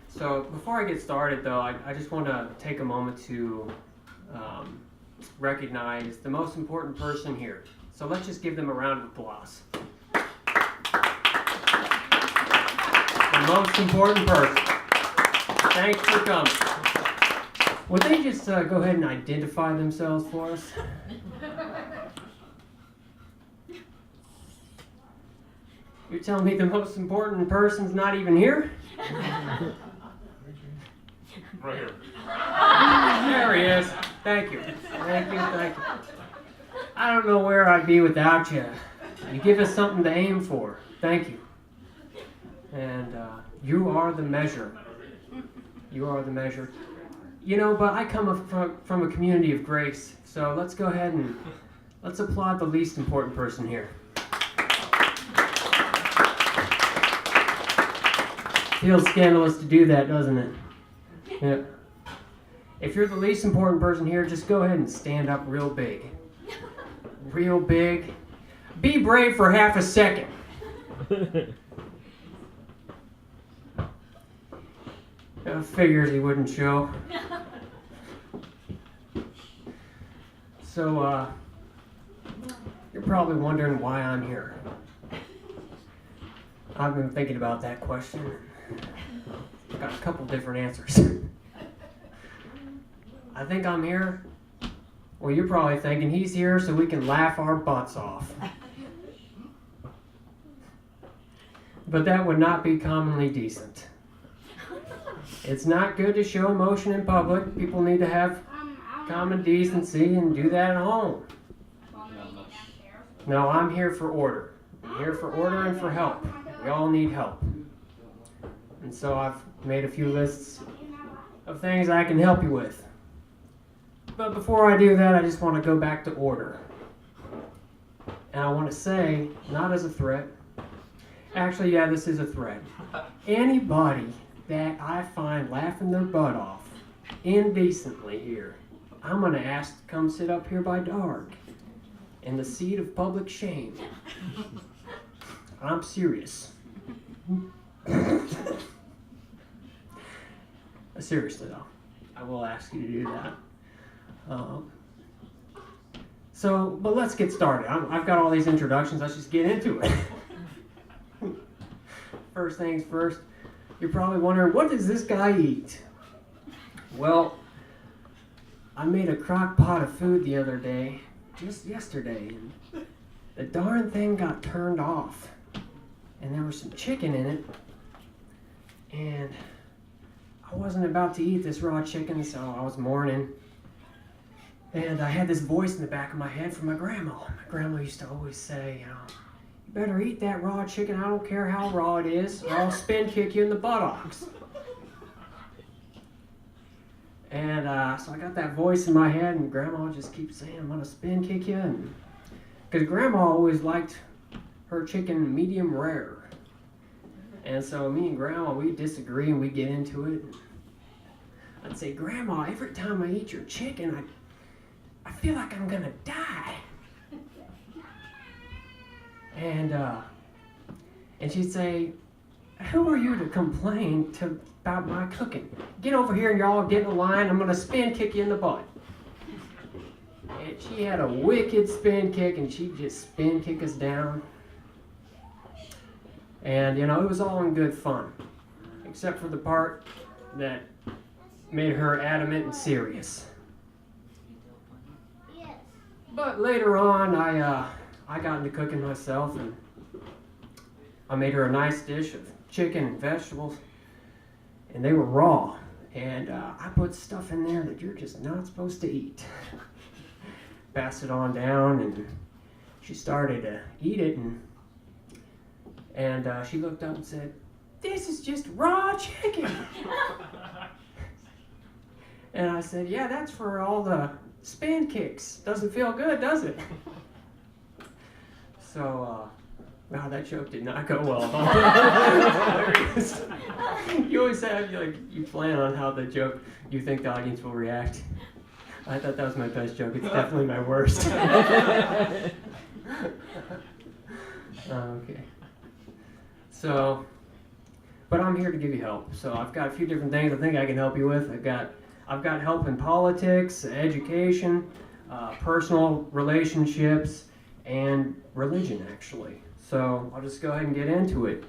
So before I get started, though, I just want to take a moment to recognize the most important person here. So let's just give them a round of applause. The most important person. Thanks for coming. Would they just go ahead and identify themselves for us? You're telling me the most important person's not even here? Right here. There he is. Thank you. Thank you. I don't know where I'd be without you. You give us something to aim for. Thank you. And you are the measure. You are the measure. You know, but I come from a community of grace, so let's go ahead and let's applaud the least important person here. Feels scandalous to do that, doesn't it? Yeah. If you're the least important person here, just go ahead and stand up real big. Real big. Be brave for half a second. Figures he wouldn't show. So, you're probably wondering why I'm here. I've been thinking about that question. Got a couple different answers. I think I'm here. Well, you're probably thinking he's here so we can laugh our butts off. But that would not be commonly decent. It's not good to show emotion in public. People need to have common decency and do that at home. No, I'm here for order. I'm here for order and for help. We all need help. And so I've made a few lists of things I can help you with. But before I do that, I just want to go back to order. And I want to say, not as a threat. Actually, yeah, this is a threat. Anybody that I find laughing their butt off indecently here, I'm going to ask to come sit up here by dark in the seat of public shame. I'm serious. Seriously though, I will ask you to do that. But let's get started. I've got all these introductions. Let's just get into it. First things first, you're probably wondering, what does this guy eat? Well, I made a crock pot of food the other day, just yesterday, and the darn thing got turned off. And there was some chicken in it, and I wasn't about to eat this raw chicken, so I was mourning. And I had this voice in the back of my head from my grandma. My grandma used to always say, you better eat that raw chicken, I don't care how raw it is, or I'll spin kick you in the buttocks. And so I got that voice in my head, and grandma just keeps saying, I'm going to spin kick you. Because grandma always liked her chicken medium rare. And so me and grandma, we disagree and we get into it. I'd say, Grandma, every time I eat your chicken, I feel like I'm gonna die. And she'd say, who are you to complain about my cooking? Get over here and you're all getting in line. I'm gonna spin kick you in the butt. And she had a wicked spin kick, and she'd just spin kick us down. And, it was all in good fun, except for the part that made her adamant and serious. But later on, I got into cooking myself, and I made her a nice dish of chicken and vegetables, and they were raw. And I put stuff in there that you're just not supposed to eat. Passed it on down, and she started to eat it, and she looked up and said, this is just raw chicken. And I said, yeah, that's for all the spin kicks. Doesn't feel good, does it? So, wow, that joke did not go well. You always have, you plan on how you think the audience will react. I thought that was my best joke. It's definitely my worst. Okay. So, but I'm here to give you help. So I've got a few different things I think I can help you with. I've got help in politics, education, personal relationships, and religion, actually. So I'll just go ahead and get into it.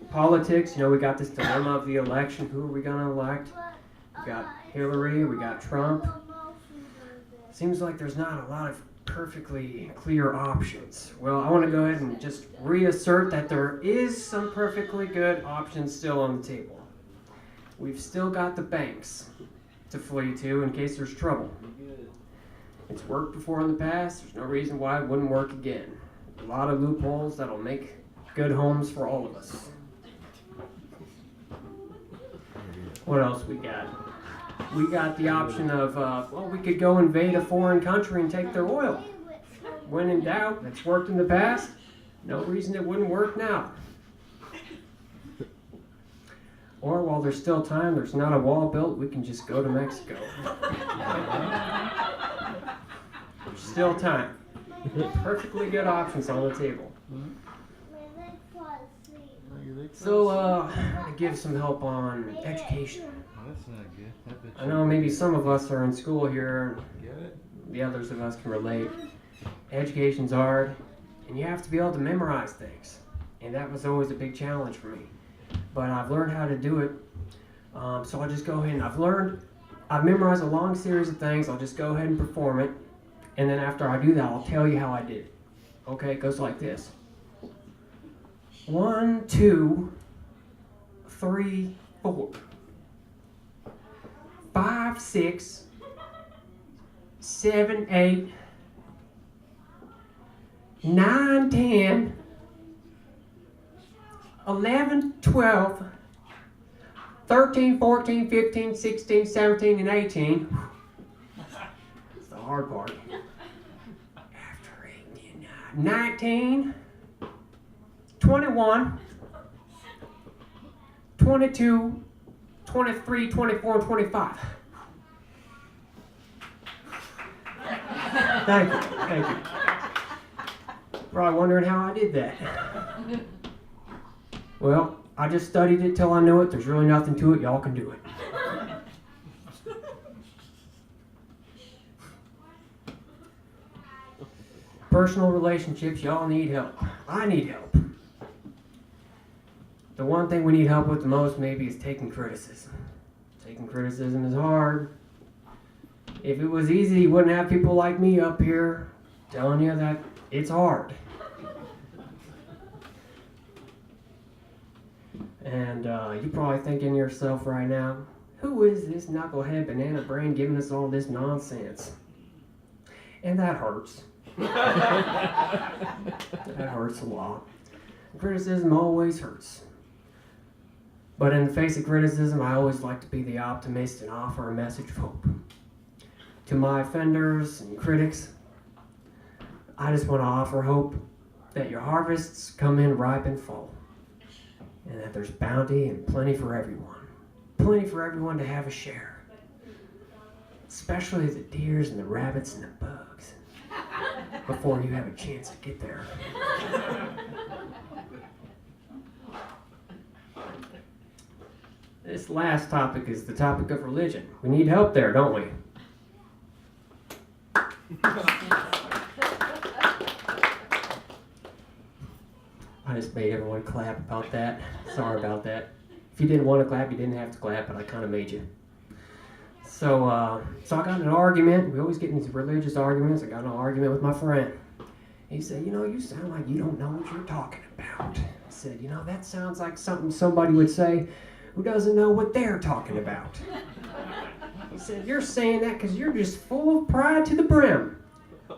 Politics, we got this dilemma of the election. Who are we going to elect? We got Hillary, we got Trump. Seems like there's not a lot of perfectly clear options. Well, I want to go ahead and just reassert that there is some perfectly good options still on the table. We've still got the banks to flee to in case there's trouble. It's worked before in the past. There's no reason why it wouldn't work again. A lot of loopholes that'll make good homes for all of us. What else we got? We got the option of, we could go invade a foreign country and take their oil. When in doubt, it's worked in the past. No reason it wouldn't work now. Or while there's still time, there's not a wall built, we can just go to Mexico. There's still time. Perfectly good options on the table. So, I'm going to give some help on education. That's not good. I know maybe some of us are in school here, the others of us can relate. Education's hard, and you have to be able to memorize things. And that was always a big challenge for me. But I've learned how to do it. So I'll just go ahead and I've memorized a long series of things. I'll just go ahead and perform it. And then after I do that, I'll tell you how I did it. Okay, it goes like this. 1, 2, 3, 4. 5, 6, 7, 8, 9, 10, 11, 12, 13, 14, 15, 16, 17, and 18. That's the hard part. After 18, 19, 21, 22, 23, 24, and 25. Thank you. Probably wondering how I did that. Well, I just studied it till I knew it. There's really nothing to it. Y'all can do it. Personal relationships, y'all need help. I need help. The one thing we need help with the most maybe is taking criticism. Taking criticism is hard. If it was easy, you wouldn't have people like me up here telling you that it's hard. And you're probably thinking to yourself right now, who is this knucklehead banana brain giving us all this nonsense? And that hurts. That hurts a lot. Criticism always hurts. But in the face of criticism, I always like to be the optimist and offer a message of hope. To my offenders and critics, I just want to offer hope that your harvests come in ripe and full, and that there's bounty and plenty for everyone. Plenty for everyone to have a share. Especially the deers and the rabbits and the bugs, before you have a chance to get there. This last topic is the topic of religion. We need help there, don't we? I just made everyone clap about that. Sorry about that. If you didn't want to clap, you didn't have to clap, but I kind of made you. So I got in an argument. We always get in these religious arguments. I got in an argument with my friend. He said, you sound like you don't know what you're talking about. I said, that sounds like something somebody would say who doesn't know what they're talking about. He said, you're saying that because you're just full of pride to the brim.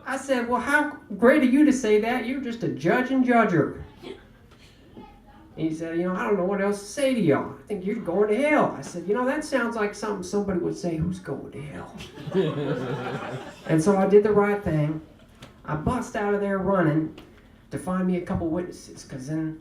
I said, well, how great of you to say that. You're just a judge and judger. And he said, I don't know what else to say to y'all. I think you're going to hell. I said, that sounds like something somebody would say, who's going to hell? And so I did the right thing. I bust out of there running to find me a couple witnesses, because in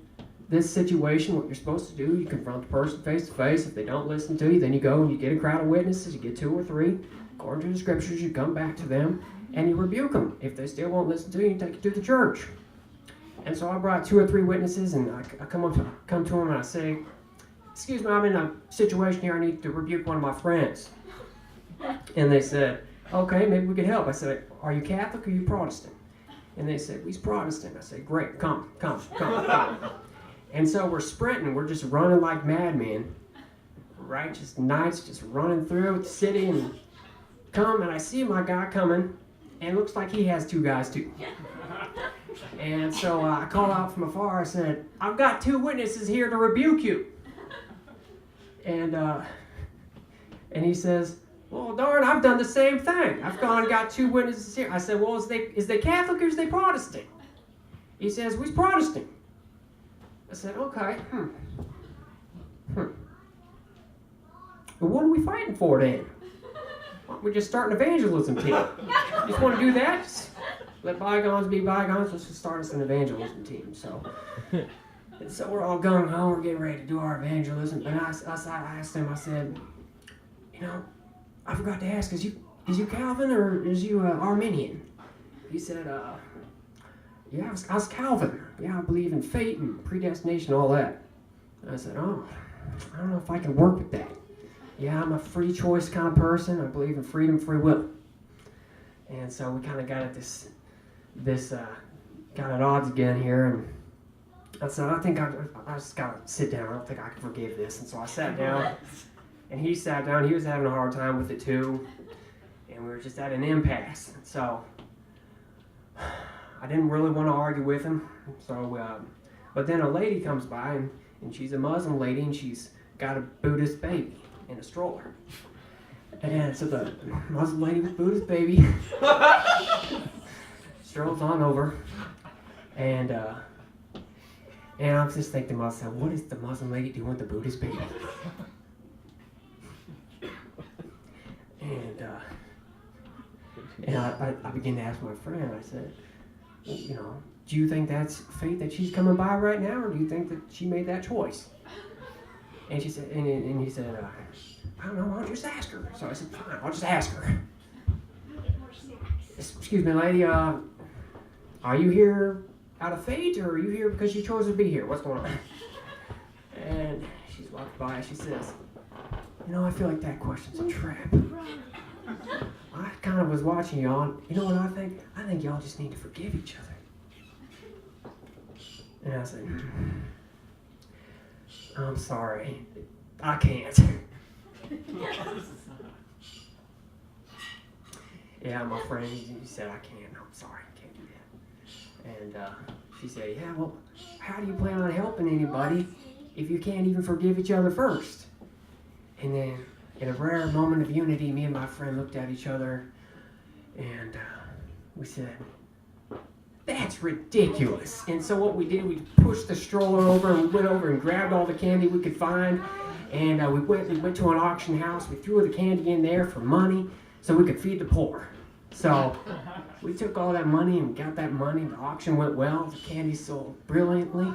this situation, what you're supposed to do, you confront the person face to face. If they don't listen to you, then you go and you get a crowd of witnesses. You get 2 or 3. According to the scriptures, you come back to them and you rebuke them. If they still won't listen to you, you take it to the church. And so I brought 2 or 3 witnesses, and I come to them and I say, "Excuse me, I'm in a situation here. I need to rebuke one of my friends." And they said, "Okay, maybe we could help." I said, "Are you Catholic or are you Protestant?" And they said, "He's Protestant." I said, "Great, come. And so we're sprinting. We're just running like madmen. Righteous knights just running through the city and come. And I see my guy coming, and it looks like he has 2 guys too. And so I call out from afar. I said, "I've got 2 witnesses here to rebuke you." And he says, "Well, darn, I've done the same thing. I've gone and got 2 witnesses here." I said, "Well, is they Catholic or is they Protestant?" He says, "We's Protestant." I said, "Okay. Well, what are we fighting for then? Why don't we just start an evangelism team? You just want to do that? Just let bygones be bygones. Let's just start us an evangelism team." So we're all gung-ho. We're getting ready to do our evangelism. But I asked him, I said, "I forgot to ask, is you Calvin or is you Arminian?" He said, "Yeah, I was Calvin. Yeah, I believe in fate and predestination, all that." And I said, "Oh, I don't know if I can work with that. Yeah, I'm a free choice kind of person. I believe in freedom, free will." And so we kind of got at this got at odds again here, and I said, "I think I just gotta sit down. I don't think I can forgive this." And so I sat down, and he sat down. He was having a hard time with it too, and we were just at an impasse. So I didn't really want to argue with him. So, but then a lady comes by, and she's a Muslim lady, and she's got a Buddhist baby in a stroller. And so the Muslim lady with Buddhist baby strolls on over, and I was just thinking to myself, what is the Muslim lady doing with the Buddhist baby? And I began to ask my friend, I said, "Do you think that's fate that she's coming by right now, or do you think that she made that choice?" And she said, and he said, "I don't know, I'll just ask her." So I said, "Fine, I'll just ask her." "Excuse me, lady, are you here out of fate, or are you here because you chose to be here? What's going on?" And she's walked by, she says, "I feel like that question's a trap. I kind of was watching y'all, and you know what I think? I think y'all just need to forgive each other." And I said, "I'm sorry, I can't." "Yeah, my friend, he said I can't. I'm sorry, I can't do that." And she said, "Yeah, well, how do you plan on helping anybody if you can't even forgive each other first?" And then, in a rare moment of unity, me and my friend looked at each other, and we said, "That's ridiculous." And so what we did, we pushed the stroller over, and we went over and grabbed all the candy we could find, and we went to an auction house. We threw the candy in there for money so we could feed the poor. So we took all that money and got that money. The auction went well. The candy sold brilliantly.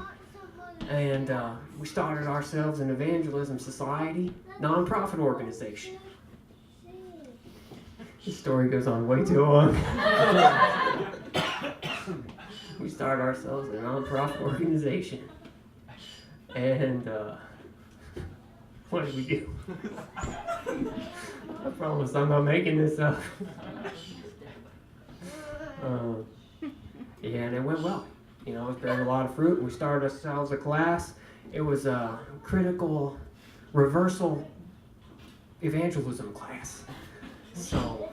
And we started ourselves an evangelism society, non-profit organization. This story goes on way too long. We started ourselves a non-profit organization. And what did we do? I promise I'm not making this up. Yeah, and it went well. It was bearing a lot of fruit. We started ourselves a class. It was a critical reversal evangelism class. So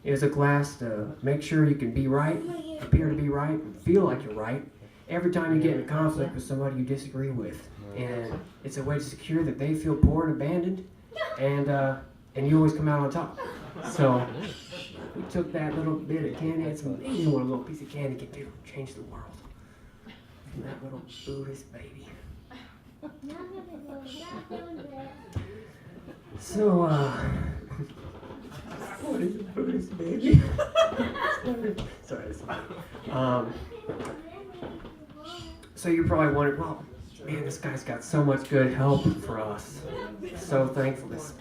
it was a class to make sure you can be right, appear to be right, and feel like you're right every time you get in a conflict with somebody you disagree with. And it's a way to secure that they feel poor and abandoned, and you always come out on top. So we took that little bit of candy. It's amazing what a little piece of candy can do. Change the world. From that little Buddhist baby. So, what is a Buddhist baby? Sorry. So you're probably wondering, well, man, this guy's got so much good help for us. So thankful this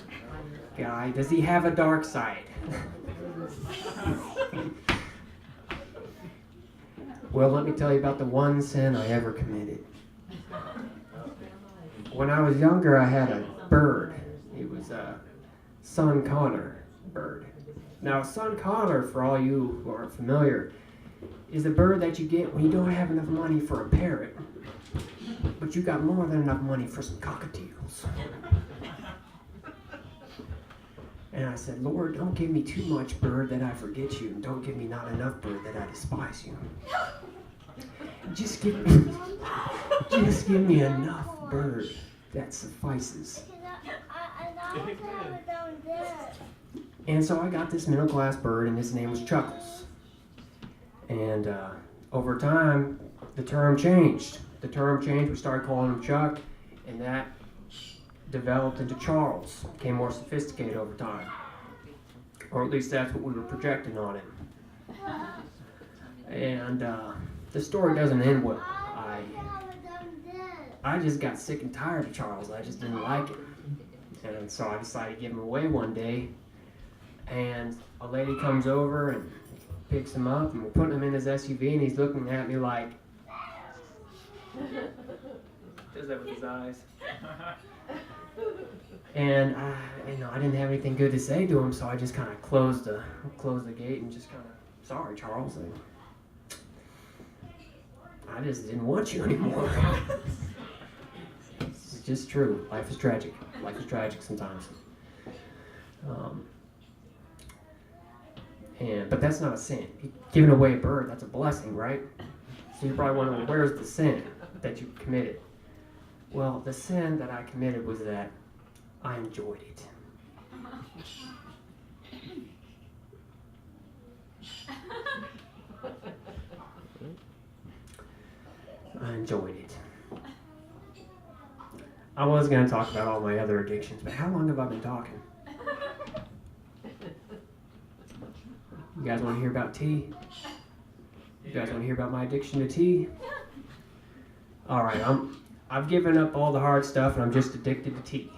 guy. Does he have a dark side? Well, let me tell you about the one sin I ever committed. When I was younger, I had a bird. It was a sun conner bird. Now, a sun conner, for all you who aren't familiar, is a bird that you get when you don't have enough money for a parrot, but you got more than enough money for some cockatiels. And I said, Lord, don't give me too much bird that I forget you, and don't give me not enough bird that I despise you. Just give me enough bird that suffices. And so I got this middle class bird, and his name was Chuckles. And over time, the term changed. We started calling him Chuck, and that developed into Charles. Became more sophisticated over time. Or at least that's what we were projecting on him. And the story doesn't end well. I just got sick and tired of Charles. I just didn't like it. And so I decided to give him away one day. And a lady comes over and picks him up, and we're putting him in his SUV, and he's looking at me like, does that with his eyes. And I didn't have anything good to say to him, so I just kind of closed the gate and just kind of, sorry, Charles, I just didn't want you anymore. It's just true. Life is tragic. Life is tragic sometimes. But that's not a sin. Giving away a bird, that's a blessing, right? So you're probably wondering, where's the sin that you committed? Well, the sin that I committed was that I enjoyed it. I enjoyed it. I was going to talk about all my other addictions, but how long have I been talking? You guys want to hear about tea? You guys want to hear about my addiction to tea? All right, I've given up all the hard stuff, and I'm just addicted to tea.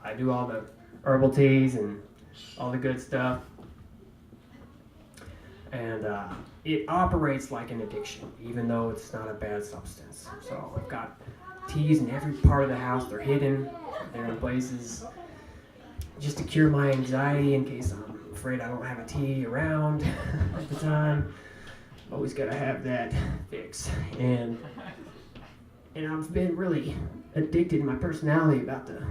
I do all the herbal teas and all the good stuff. And it operates like an addiction, even though it's not a bad substance. So I've got teas in every part of the house. They're hidden. They're in places just to cure my anxiety in case I'm afraid I don't have a tea around at the time. Always got to have that fix. And I've been really addicted in my personality about the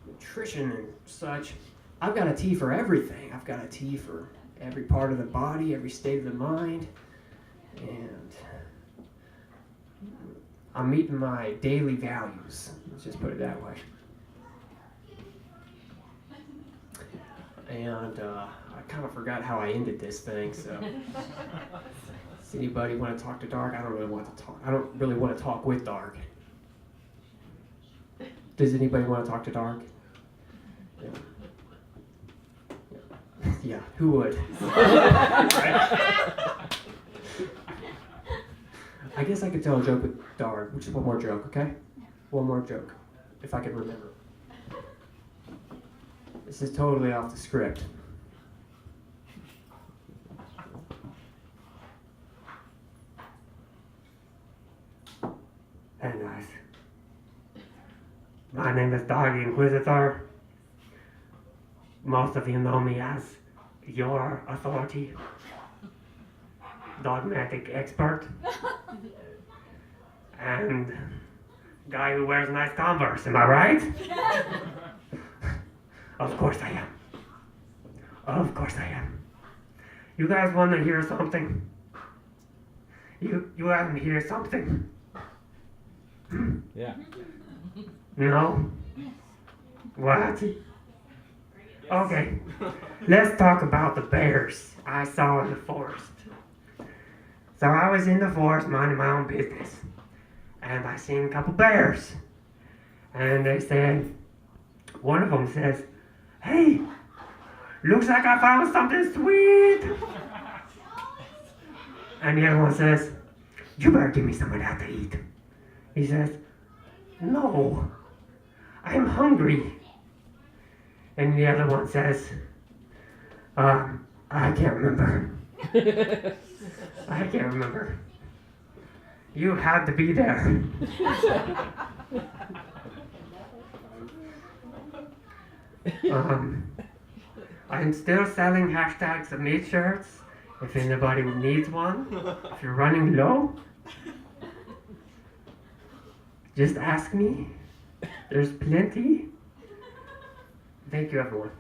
nutrition and such. I've got a tea for everything. I've got a tea for every part of the body, every state of the mind. And I'm meeting my daily values. Let's just put it that way. And I kind of forgot how I ended this thing, so. Does anybody want to talk to Dark? I don't really want to talk with Dark. Does anybody want to talk to Dark? Yeah. Yeah, who would? I guess I could tell a joke with Dark. Just one more joke, okay? One more joke, if I can remember. This is totally off the script. Hey guys, my name is Dog Inquisitor. Most of you know me as your authority, dogmatic expert, and guy who wears nice Converse, am I right? Of course I am. Of course I am. You guys want to hear something? You haven't heard something? Yeah. No? What? Okay. Let's talk about the bears I saw in the forest. So I was in the forest minding my own business. And I seen a couple bears. And they said, one of them says, "Hey, looks like I found something sweet." And the other one says, "You better give me some of that to eat." He says, "No, I'm hungry." And the other one says, I can't remember. I can't remember. You had to be there. I'm still selling hashtags of meat shirts. If anybody needs one, if you're running low, just ask me. There's plenty. Thank you, everyone.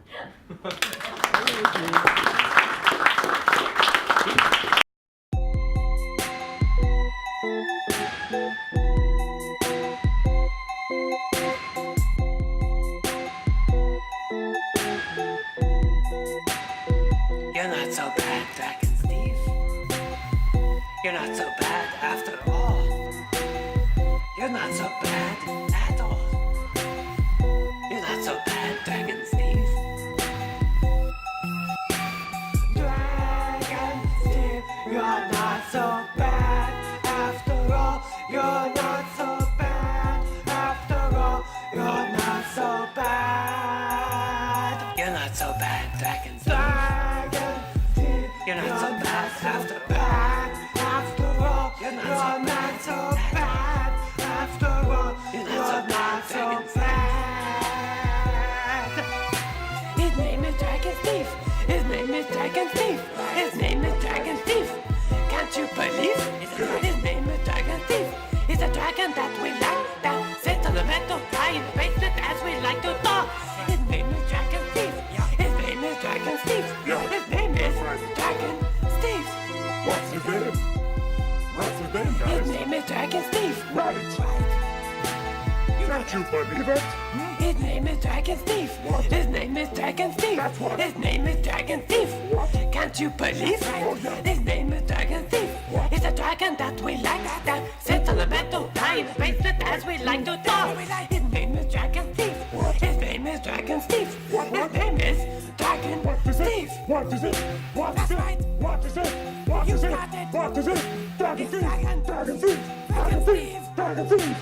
You're not so bad, Dragon Steve. You're not so bad after all. You're not so bad at all. You're not so bad, Dragon Steve. Dragon Steve, you're not so bad after all. You're not so bad after all. You're not so bad. You're not so bad, Dragon Steve. You're not so bad after all. You're not so bad after all. You're not so bad. His name is Dragon Steve. His name is Dragon Steve. His name is Dragon Steve. Can't you believe? His name is Dragon Steve. He's a dragon that we like, that sits on the metal guy in the basement as we like to talk. His name is Dragon Steve. His name is Dragon Steve. His name is Dragon Steve. What's his name? What's his name, guys? His name is Dragon Steve. Right. Can't you believe it? His name is Dragon Steve. What? His name is Dragon Steve. That's what? His name is Dragon Steve. What? Can't you believe? Oh, yeah. His name is Dragon Steve. What? He's a dragon that we like, that sits on the metal guy in the basement as we like to talk. His name is Dragon Steve. What? His name is Dragon Steve. What? His name is Dragon What is Steve. it? What is it? What is That's it? right. What is it? What You is it? got it. What is it? Dragon It's Steve! Dragon. Dragon Steve! Dragon Steve. Dragon Steve!